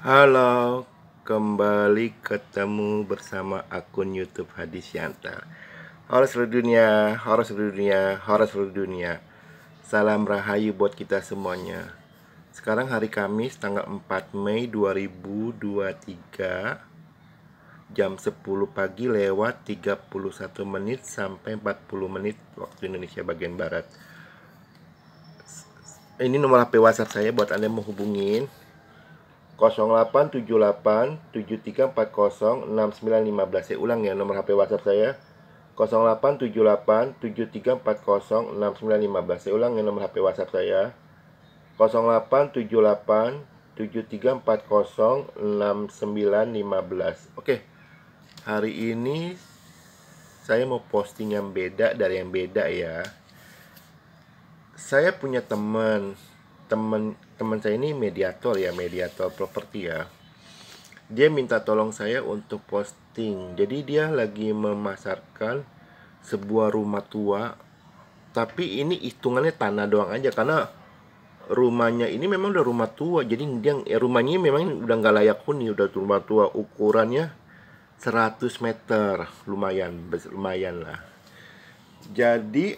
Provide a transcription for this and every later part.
Halo, kembali ketemu bersama akun YouTube Hadi Syantar. Horor seluruh dunia, horor seluruh dunia, horor seluruh dunia. Salam rahayu buat kita semuanya. Sekarang hari Kamis tanggal 4 Mei 2023, jam 10 pagi lewat 31 menit sampai 40 menit waktu Indonesia bagian Barat. Ini nomor HP WhatsApp saya buat Anda mau hubungin 087873406915. Saya ulang ya, nomor HP WhatsApp saya 087873406915. Saya ulang ya, nomor HP WhatsApp saya 087873406915. Oke, hari ini saya mau posting yang beda dari yang beda ya. Saya punya teman saya ini mediator ya, mediator properti ya. Dia minta tolong saya untuk posting. Jadi dia lagi memasarkan sebuah rumah tua, tapi ini hitungannya tanah doang aja karena rumahnya ini memang udah rumah tua. Jadi dia rumahnya memang udah nggak layak huni, udah rumah tua. Ukurannya 100 meter, lumayan lah. Jadi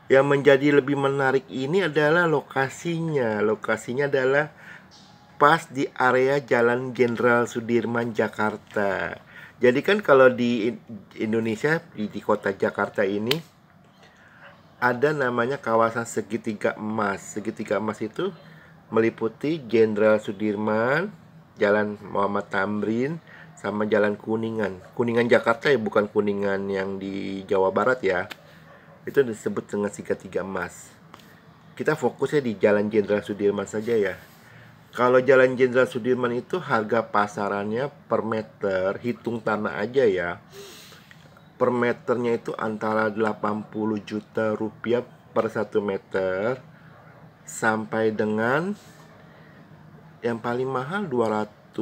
yang menjadi lebih menarik ini adalah lokasinya. Lokasinya adalah pas di area Jalan Jenderal Sudirman, Jakarta. Jadi kan kalau di Indonesia, di kota Jakarta ini ada namanya kawasan segitiga emas. Segitiga emas itu meliputi Jenderal Sudirman, Jalan Muhammad Tamrin, sama Jalan Kuningan. Kuningan Jakarta ya, bukan Kuningan yang di Jawa Barat ya. Itu disebut dengan segitiga emas. Kita fokusnya di Jalan Jenderal Sudirman saja ya. Kalau Jalan Jenderal Sudirman itu harga pasarannya per meter, hitung tanah aja ya, per meternya itu antara 80 juta rupiah per 1 meter sampai dengan yang paling mahal 250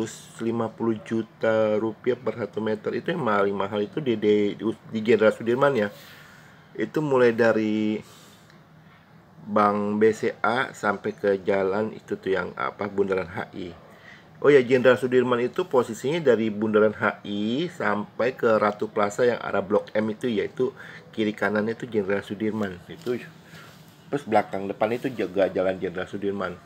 juta rupiah per 1 meter. Itu yang paling mahal itu di Jenderal Sudirman ya. Itu mulai dari Bank BCA sampai ke jalan itu tuh yang Bundaran HI. Oh ya, Jenderal Sudirman itu posisinya dari Bundaran HI sampai ke Ratu Plaza yang arah Blok M itu, yaitu kiri kanannya itu Jenderal Sudirman. Itu terus belakang depan itu juga jalan Jenderal Sudirman.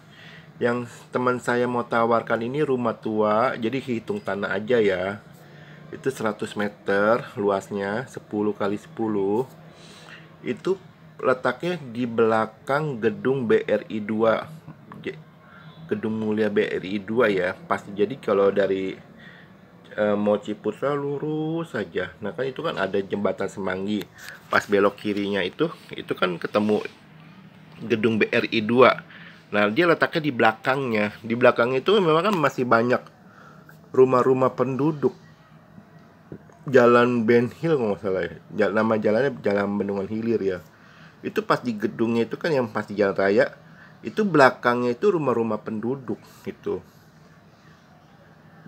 Yang teman saya mau tawarkan ini rumah tua, jadi hitung tanah aja ya. Itu 100 meter luasnya, 10 kali 10. Itu letaknya di belakang gedung BRI 2, Gedung Mulia BRI 2 ya. Pasti jadi kalau dari mau Ciputra lurus saja. Nah kan itu kan ada jembatan Semanggi. Pas belok kirinya itu kan ketemu gedung BRI 2. Nah, dia letaknya di belakangnya. Di belakangnya itu memang kan masih banyak rumah-rumah penduduk. Jalan Ben Hill kalau nggak salah ya. Nama jalannya Jalan Bendungan Hilir ya. Itu pas di gedungnya itu kan yang pas di jalan raya. Itu belakangnya itu rumah-rumah penduduk gitu.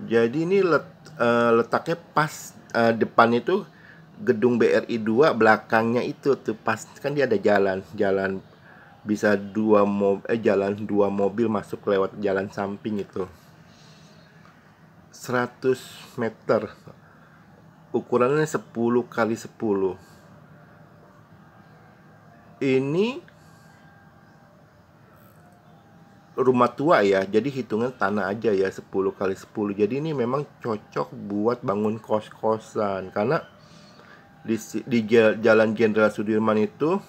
Jadi ini letaknya pas depan itu gedung BRI 2, belakangnya itu tuh pas kan dia ada jalan bisa jalan dua mobil masuk lewat jalan samping itu. 100 meter. Ukurannya 10 kali 10. Ini rumah tua ya, jadi hitungan tanah aja ya, 10 kali 10. Jadi ini memang cocok buat bangun kos-kosan karena di Jalan Jenderal Sudirman itu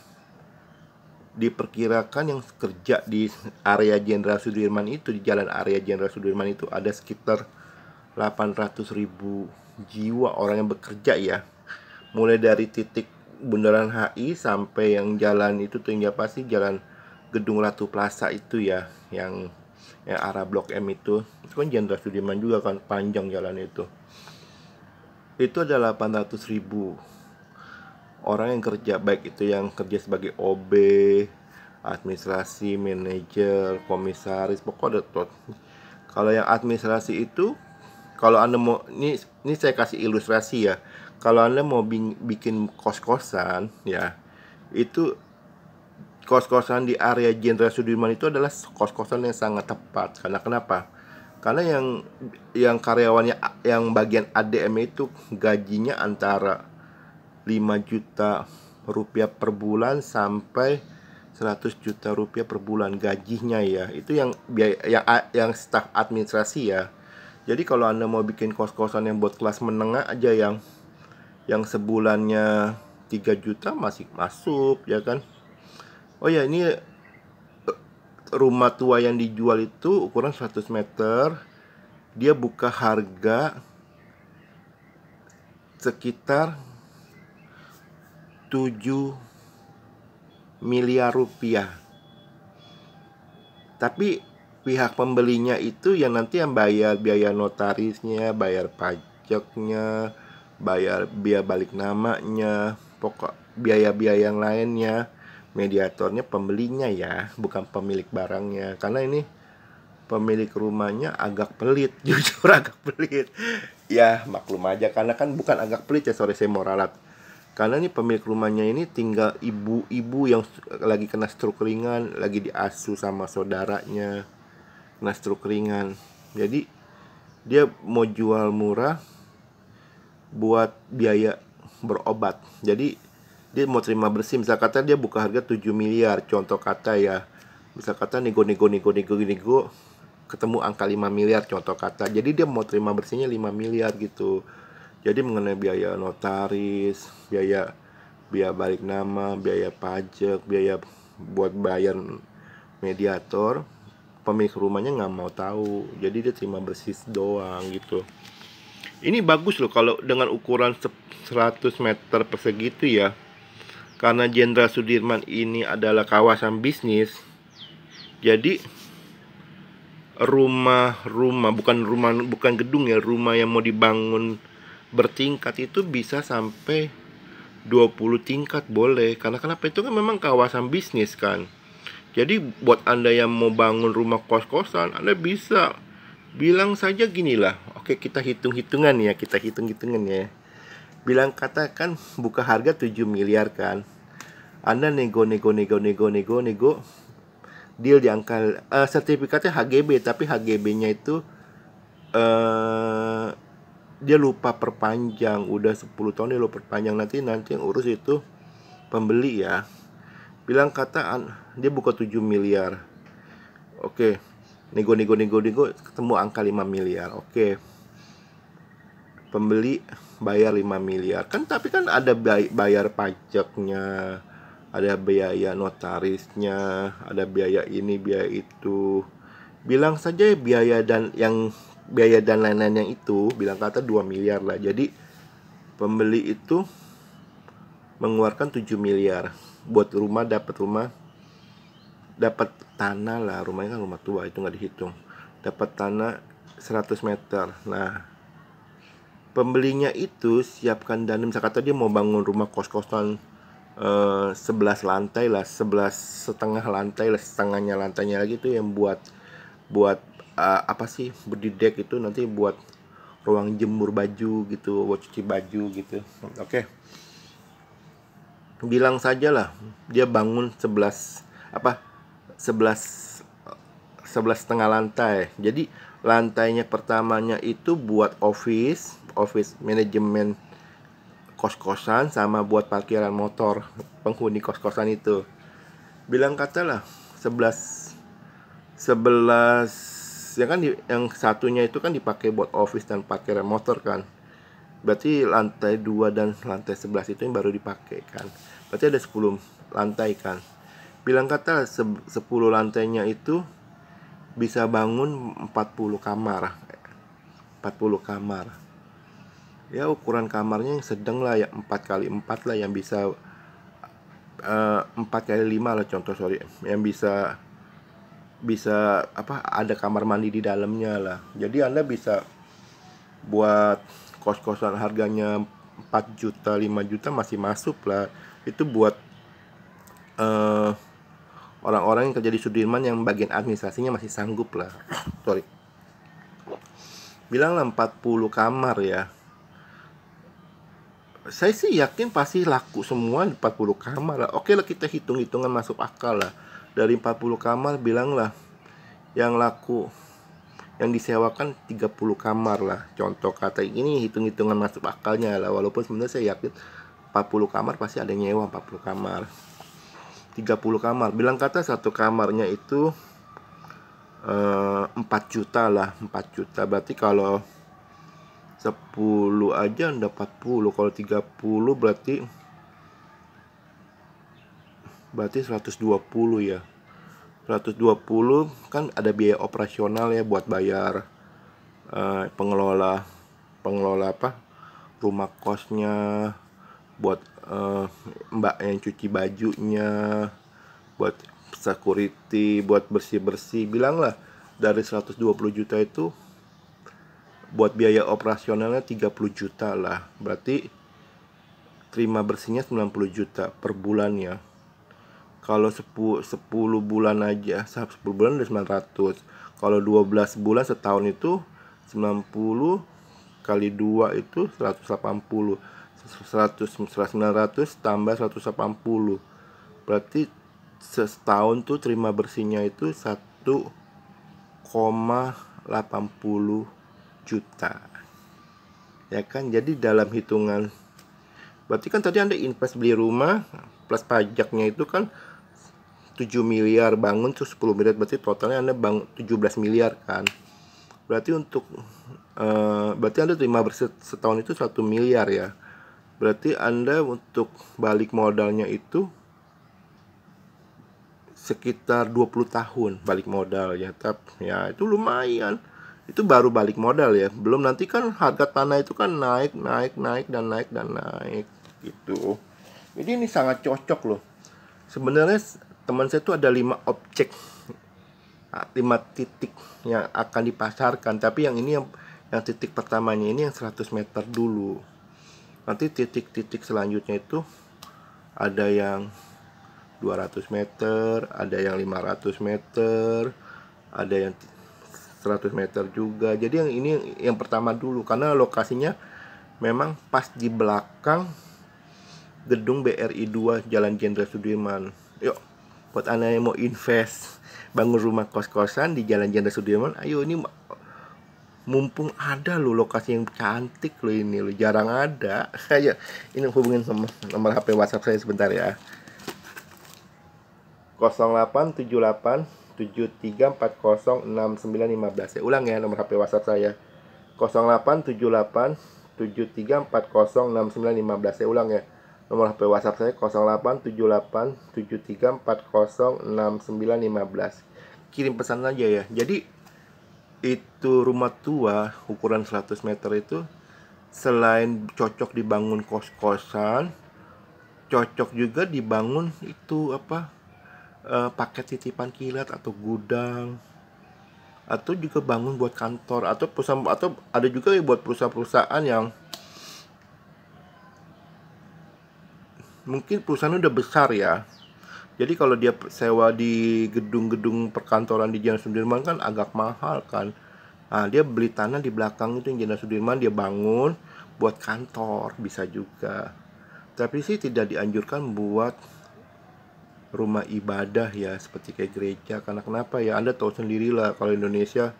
diperkirakan yang kerja di area Jenderal Sudirman itu, di jalan area Jenderal Sudirman itu ada sekitar 800.000 jiwa orang yang bekerja ya. Mulai dari titik Bundaran HI sampai yang jalan itu tuh yang pasti jalan Gedung Ratu Plaza itu ya, yang arah Blok M itu kan Jenderal Sudirman juga kan, panjang jalan itu. Itu ada 800.000 orang yang kerja, baik itu yang kerja sebagai OB, administrasi, manajer, komisaris, pokoknya ada. Kalau yang administrasi itu, kalau Anda mau, ini saya kasih ilustrasi ya. Kalau Anda mau bikin kos-kosan ya, itu kos-kosan di area Jenderal Sudirman itu adalah kos-kosan yang sangat tepat. Karena kenapa? Karena yang karyawannya yang bagian ADM itu gajinya antara 5 juta rupiah per bulan sampai 100 juta rupiah per bulan gajinya ya. Itu yang biaya yang staf administrasi ya. Jadi kalau Anda mau bikin kos-kosan yang buat kelas menengah aja yang sebulannya 3 juta masih masuk ya kan. Oh ya, ini rumah tua yang dijual itu ukuran 100 meter. Dia buka harga sekitar 7 miliar rupiah. Tapi pihak pembelinya itu yang nanti yang bayar biaya notarisnya, bayar pajaknya, bayar biaya balik namanya, pokok biaya-biaya yang lainnya. Mediatornya pembelinya ya, bukan pemilik barangnya. Karena ini pemilik rumahnya agak pelit, jujur agak pelit. Ya maklum aja, karena kan bukan agak pelit ya, sorry saya mau ralat. Karena ini pemilik rumahnya ini tinggal ibu-ibu yang lagi kena stroke ringan, lagi diasuh sama saudaranya, kena stroke ringan. Jadi dia mau jual murah buat biaya berobat. Jadi dia mau terima bersih. Misal kata dia buka harga 7 miliar, contoh kata ya. Misal kata nego ketemu angka 5 miliar, contoh kata. Jadi dia mau terima bersihnya 5 miliar gitu. Jadi mengenai biaya notaris, biaya balik nama, biaya pajak, biaya buat bayar mediator, pemilik rumahnya nggak mau tahu. Jadi dia terima bersih doang gitu. Ini bagus loh kalau dengan ukuran 100 meter persegi itu ya. Karena Jenderal Sudirman ini adalah kawasan bisnis. Jadi rumah bukan gedung ya, rumah yang mau dibangun bertingkat itu bisa sampai 20 tingkat boleh. Karena kenapa? Itu kan memang kawasan bisnis kan. Jadi buat Anda yang mau bangun rumah kos-kosan, Anda bisa bilang saja gini lah. Oke, kita hitung-hitungan ya, bilang katakan buka harga 7 miliar kan. Anda nego deal di angka sertifikatnya HGB, tapi HGB-nya itu dia lupa perpanjang, udah 10 tahun dia lupa perpanjang. Nanti yang urus itu pembeli ya. Bilang kata dia buka 7 miliar. Oke. Nego ketemu angka 5 miliar. Oke. Pembeli bayar 5 miliar. Kan tapi kan ada bayar pajaknya, ada biaya notarisnya, ada biaya ini, biaya itu. Bilang saja biaya dan lain-lain yang itu, bilang kata 2 miliar lah. Jadi pembeli itu mengeluarkan 7 miliar buat dapat tanah lah. Rumahnya kan rumah tua, itu nggak dihitung. Dapat tanah 100 meter. Nah, pembelinya itu siapkan dana. Misalnya kata dia mau bangun rumah kos-kosan 11 lantai lah, 11,5 lantai lah, setengahnya lantainya lagi itu yang buat berdidek itu nanti buat ruang jemur baju gitu, buat cuci baju gitu. Oke. Bilang saja lah dia bangun 11,5 lantai. Jadi lantainya pertamanya itu buat office manajemen kos-kosan sama buat parkiran motor penghuni kos-kosan itu. Bilang katalah 11 ya kan, yang satunya itu kan dipakai buat office dan parkiran motor kan. Berarti lantai 2 dan lantai 11 itu yang baru dipakai kan. Berarti ada 10 lantai kan. Bilang kata 10 lantainya itu bisa bangun 40 kamar. Ya ukuran kamarnya yang sedang lah ya, 4x4 lah, yang bisa 4x5 lah contoh, yang bisa ada kamar mandi di dalamnya lah. Jadi Anda bisa buat kos-kosan harganya 4 juta 5 juta masih masuk lah. Itu buat orang-orang yang kerja di Sudirman yang bagian administrasinya masih sanggup lah. Bilanglah 40 kamar ya. Saya sih yakin pasti laku semua 40 kamar lah. Oke lah, kita hitung-hitungan masuk akal lah. Dari 40 kamar bilanglah yang laku, yang disewakan 30 kamar lah. Contoh kata ini hitung-hitungan masuk akalnya lah. Walaupun sebenarnya saya yakin 40 kamar pasti ada yang nyewa 40 kamar. 30 kamar. Bilang kata satu kamarnya itu 4 juta lah. 4 juta berarti kalau 10 aja udah 40. Kalau 30 berarti 120 ya. 120 kan ada biaya operasional ya, buat bayar pengelola apa, rumah kosnya, buat mbak yang cuci bajunya, buat security, buat bersih-bersih. Bilanglah dari 120 juta itu buat biaya operasionalnya 30 juta lah. Berarti terima bersihnya 90 juta per bulan ya. Kalau 10 bulan aja, 10 bulan udah 900. Kalau 12 bulan setahun itu 90 kali 2 itu 180. 900 tambah 180. Berarti setahun tuh terima bersihnya itu 1,80 juta. Ya kan? Jadi dalam hitungan, berarti kan tadi Anda invest beli rumah plus pajaknya itu kan 7 miliar, bangun tuh 10 miliar, berarti totalnya Anda bangun 17 miliar kan. Berarti untuk berarti Anda terima setahun itu 1 miliar ya. Berarti Anda untuk balik modalnya itu sekitar 20 tahun balik modal ya. Tapi ya itu lumayan. Itu baru balik modal ya. Belum nanti kan harga tanah itu kan naik gitu. Jadi ini sangat cocok loh. Sebenarnya teman saya tuh ada 5 objek, 5 titik yang akan dipasarkan. Tapi yang ini yang titik pertamanya ini yang 100 meter dulu. Nanti titik-titik selanjutnya itu ada yang 200 meter, ada yang 500 meter, ada yang 100 meter juga. Jadi yang ini yang pertama dulu, karena lokasinya memang pas di belakang gedung BRI 2 Jalan Jenderal Sudirman. Yuk, buat Anda yang mau invest bangun rumah kos-kosan di Jalan Jenderal Sudirman, ayo, ini mumpung ada loh lokasi yang cantik loh, ini loh, jarang ada. Ayo, ini hubungin nomor HP WhatsApp saya sebentar ya. 0878 73406915. Saya ulang ya nomor HP WhatsApp saya. 0878 73406915. Saya ulang ya. Nomor HP WhatsApp saya 0878 73406915. Kirim pesan aja ya. Jadi itu rumah tua ukuran 100 meter itu selain cocok dibangun kos-kosan, cocok juga dibangun itu apa? Paket titipan kilat atau gudang, atau juga bangun buat kantor atau perusahaan, atau ada juga ya buat perusahaan-perusahaan yang mungkin perusahaan udah besar ya. Jadi kalau dia sewa di gedung-gedung perkantoran di Jalan Sudirman kan agak mahal kan. Nah, dia beli tanah di belakang itu yang Jalan Sudirman, dia bangun buat kantor bisa juga. Tapi sih tidak dianjurkan buat rumah ibadah ya, seperti kayak gereja. Karena kenapa ya, Anda tahu sendirilah kalau Indonesia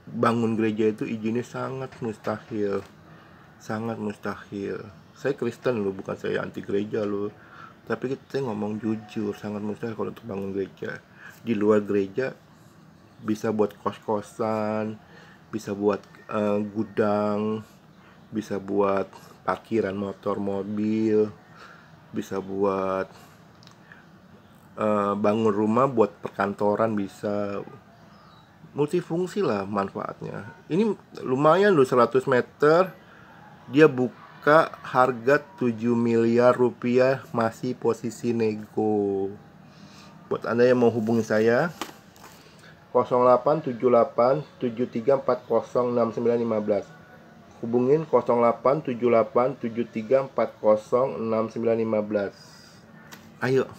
bangun gereja itu izinnya sangat mustahil. Sangat mustahil. Saya Kristen loh, bukan saya anti gereja loh. Tapi kita ngomong jujur, sangat mustahil kalau untuk bangun gereja. Di luar gereja bisa buat kos-kosan, bisa buat gudang, bisa buat parkiran motor, mobil, bisa buat bangun rumah buat perkantoran, bisa multifungsi lah manfaatnya. Ini lumayan loh, 100 meter dia buka harga 7 miliar rupiah, masih posisi nego. Buat Anda yang mau hubungi saya 0878 73406915. Hubungin 0878 73406915. Ayo,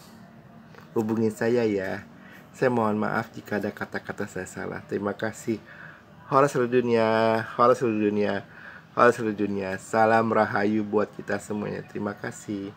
hubungin saya ya. Saya mohon maaf jika ada kata-kata saya salah. Terima kasih. Horas seluruh dunia, horas seluruh dunia. seluruh dunia. Salam rahayu buat kita semuanya. Terima kasih.